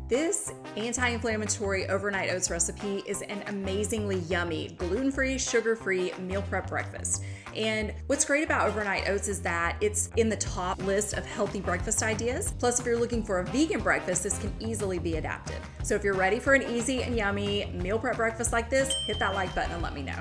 This anti-inflammatory overnight oats recipe is an amazingly yummy, gluten-free, sugar-free meal prep breakfast. And what's great about overnight oats is that it's in the top list of healthy breakfast ideas. Plus, if you're looking for a vegan breakfast, this can easily be adapted. So if you're ready for an easy and yummy meal prep breakfast like this, hit that like button and let me know.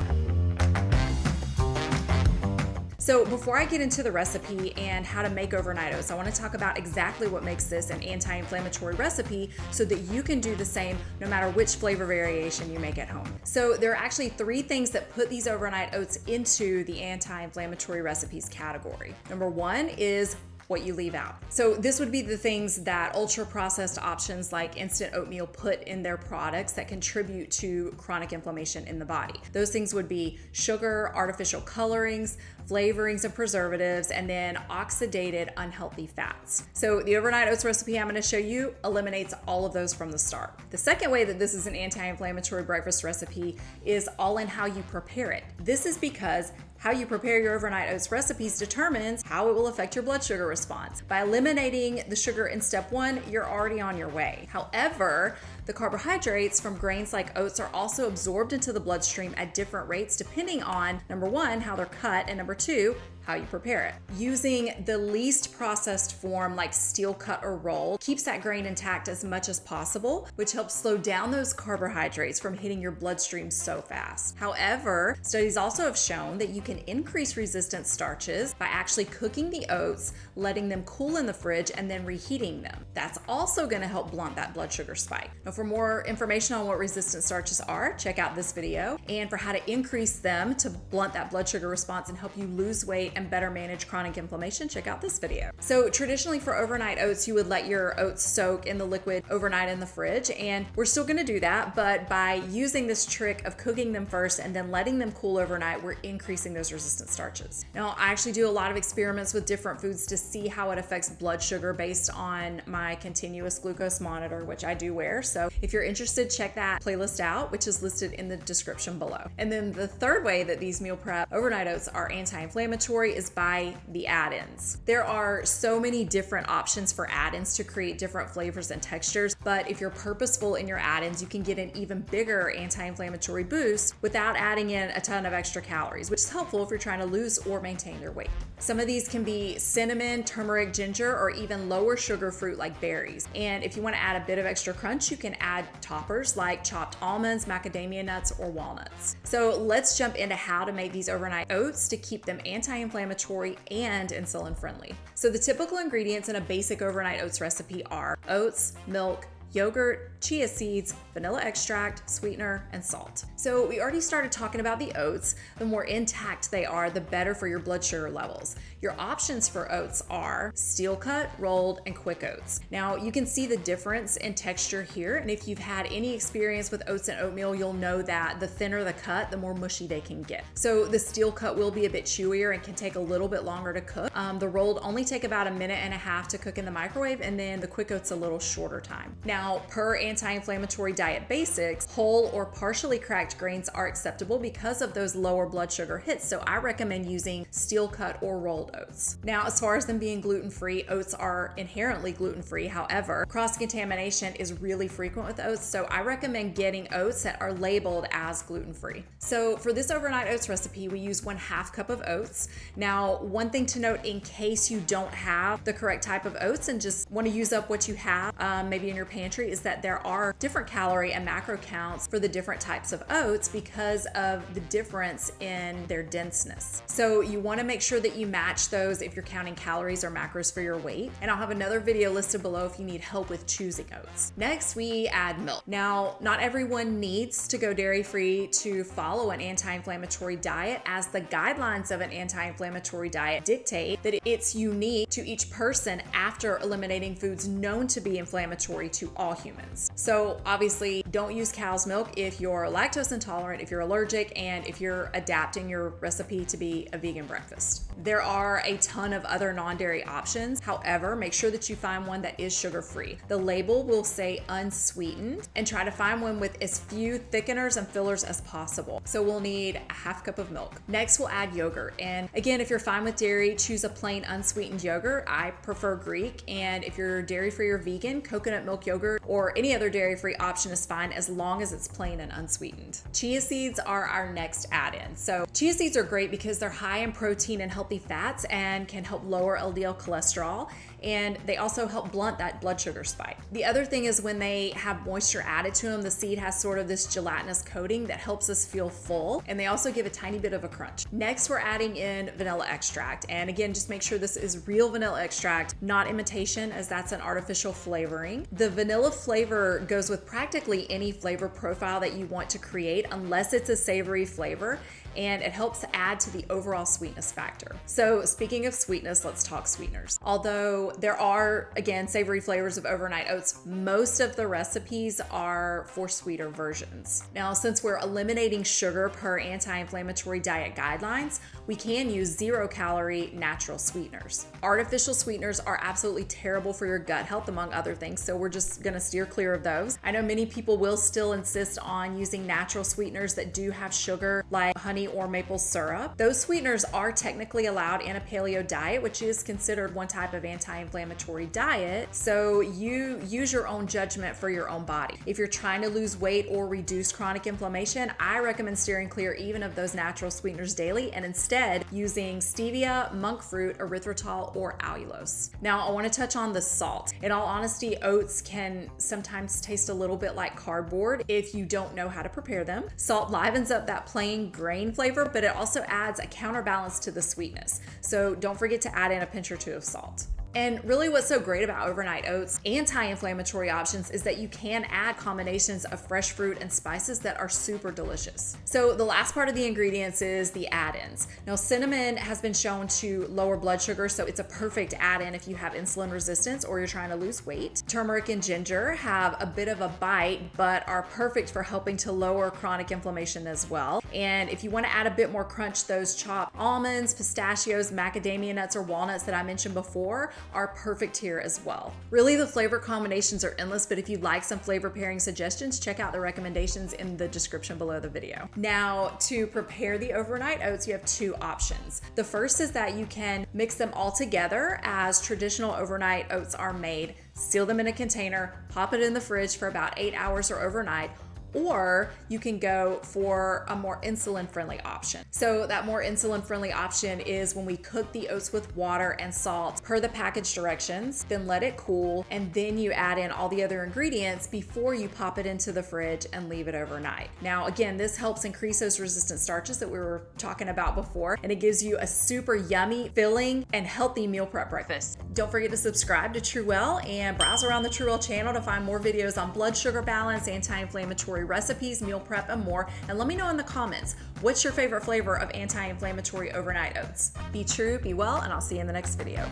So before I get into the recipe and how to make overnight oats, I want to talk about exactly what makes this an anti-inflammatory recipe so that you can do the same no matter which flavor variation you make at home. So there are actually 3 things that put these overnight oats into the anti-inflammatory recipes category. Number 1 is what you leave out. So this would be the things that ultra-processed options like instant oatmeal put in their products that contribute to chronic inflammation in the body. Those things would be sugar, artificial colorings, flavorings and preservatives, and then oxidated unhealthy fats. So the overnight oats recipe I'm going to show you eliminates all of those from the start. The second way that this is an anti-inflammatory breakfast recipe is all in how you prepare it. This is because how you prepare your overnight oats recipes determines how it will affect your blood sugar response. By eliminating the sugar in step 1, you're already on your way. However, the carbohydrates from grains like oats are also absorbed into the bloodstream at different rates depending on, number 1, how they're cut, and number 2, how you prepare it. Using the least processed form like steel cut or roll keeps that grain intact as much as possible, which helps slow down those carbohydrates from hitting your bloodstream so fast. However, studies also have shown that you can increase resistant starches by actually cooking the oats, letting them cool in the fridge, and then reheating them. That's also gonna help blunt that blood sugar spike. Now, for more information on what resistant starches are, check out this video. And for how to increase them to blunt that blood sugar response and help you lose weight and better manage chronic inflammation, check out this video. So traditionally for overnight oats, you would let your oats soak in the liquid overnight in the fridge, and we're still gonna do that, but by using this trick of cooking them first and then letting them cool overnight, we're increasing those resistant starches. Now, I actually do a lot of experiments with different foods to see how it affects blood sugar based on my continuous glucose monitor, which I do wear. So if you're interested, check that playlist out, which is listed in the description below. And then the third way that these meal prep overnight oats are anti-inflammatory is by the add-ins. There are so many different options for add-ins to create different flavors and textures, but if you're purposeful in your add-ins, you can get an even bigger anti-inflammatory boost without adding in a ton of extra calories, which is helpful if you're trying to lose or maintain your weight. Some of these can be cinnamon, turmeric, ginger, or even lower sugar fruit like berries. And if you want to add a bit of extra crunch, you can add toppers like chopped almonds, macadamia nuts, or walnuts. So let's jump into how to make these overnight oats to keep them anti-inflammatory and insulin friendly. So the typical ingredients in a basic overnight oats recipe are oats, milk, yogurt, chia seeds, vanilla extract, sweetener, and salt. So we already started talking about the oats. The more intact they are, the better for your blood sugar levels. Your options for oats are steel cut, rolled, and quick oats. Now you can see the difference in texture here, and if you've had any experience with oats and oatmeal, you'll know that the thinner the cut, the more mushy they can get. So the steel cut will be a bit chewier and can take a little bit longer to cook. The rolled only take about 1.5 minutes to cook in the microwave, and then the quick oats a little shorter time. Now, per anti-inflammatory diet basics, whole or partially cracked grains are acceptable because of those lower blood sugar hits, so I recommend using steel cut or rolled oats. Now, as far as them being gluten-free, oats are inherently gluten-free. However, cross-contamination is really frequent with oats, so I recommend getting oats that are labeled as gluten-free. So for this overnight oats recipe, we use 1/2 cup of oats. Now, one thing to note in case you don't have the correct type of oats and just want to use up what you have, maybe in your pantry, is that there are different calorie and macro counts for the different types of oats because of the difference in their denseness. So you want to make sure that you match those if you're counting calories or macros for your weight. And I'll have another video listed below if you need help with choosing oats. Next, we add milk. Now, not everyone needs to go dairy-free to follow an anti-inflammatory diet, as the guidelines of an anti-inflammatory diet dictate that it's unique to each person after eliminating foods known to be inflammatory to all humans. So obviously don't use cow's milk if you're lactose intolerant, if you're allergic, and if you're adapting your recipe to be a vegan breakfast. There are a ton of other non-dairy options. However, make sure that you find one that is sugar-free. The label will say unsweetened, and try to find one with as few thickeners and fillers as possible. So we'll need a half cup of milk. Next, we'll add yogurt. And again, if you're fine with dairy, choose a plain unsweetened yogurt. I prefer Greek. And if you're dairy-free or vegan, coconut milk yogurt or any other dairy-free option is fine as long as it's plain and unsweetened. Chia seeds are our next add-in. So chia seeds are great because they're high in protein and healthy fats and can help lower LDL cholesterol. And they also help blunt that blood sugar spike. The other thing is when they have moisture added to them, the seed has sort of this gelatinous coating that helps us feel full, and they also give a tiny bit of a crunch. Next, we're adding in vanilla extract. And again, just make sure this is real vanilla extract, not imitation, as that's an artificial flavoring. The vanilla flavor goes with practically any flavor profile that you want to create, unless it's a savory flavor, and it helps add to the overall sweetness factor. So speaking of sweetness, let's talk sweeteners. Although there are, again, savory flavors of overnight oats, most of the recipes are for sweeter versions. Now, since we're eliminating sugar per anti-inflammatory diet guidelines, we can use 0-calorie natural sweeteners. Artificial sweeteners are absolutely terrible for your gut health, among other things, so we're just gonna steer clear of those. I know many people will still insist on using natural sweeteners that do have sugar, like honey or maple syrup. Those sweeteners are technically allowed in a paleo diet, which is considered one type of anti-inflammatory diet, so you use your own judgment for your own body. If you're trying to lose weight or reduce chronic inflammation, I recommend steering clear even of those natural sweeteners daily and instead using stevia, monk fruit, erythritol, or allulose. Now, I want to touch on the salt. In all honesty, oats can sometimes taste a little bit like cardboard if you don't know how to prepare them. Salt livens up that plain grain flavor, but it also adds a counterbalance to the sweetness. So don't forget to add in a pinch or two of salt. And really what's so great about overnight oats anti-inflammatory options is that you can add combinations of fresh fruit and spices that are super delicious. So the last part of the ingredients is the add-ins. Now, cinnamon has been shown to lower blood sugar, so it's a perfect add-in if you have insulin resistance or you're trying to lose weight. Turmeric and ginger have a bit of a bite, but are perfect for helping to lower chronic inflammation as well. And if you want to add a bit more crunch, those chopped almonds, pistachios, macadamia nuts, or walnuts that I mentioned before are perfect here as well. Really, the flavor combinations are endless, but if you'd like some flavor pairing suggestions, check out the recommendations in the description below the video. Now, to prepare the overnight oats, you have two options. The first is that you can mix them all together as traditional overnight oats are made, seal them in a container, pop it in the fridge for about 8 hours or overnight, or you can go for a more insulin-friendly option. So that more insulin-friendly option is when we cook the oats with water and salt per the package directions, then let it cool, and then you add in all the other ingredients before you pop it into the fridge and leave it overnight. Now, again, this helps increase those resistant starches that we were talking about before, and it gives you a super yummy, filling, and healthy meal prep breakfast. Don't forget to subscribe to TrueWell and browse around the TrueWell channel to find more videos on blood sugar balance, anti-inflammatory recipes, meal prep, and more. And let me know in the comments, what's your favorite flavor of anti-inflammatory overnight oats? Be true, be well, and I'll see you in the next video.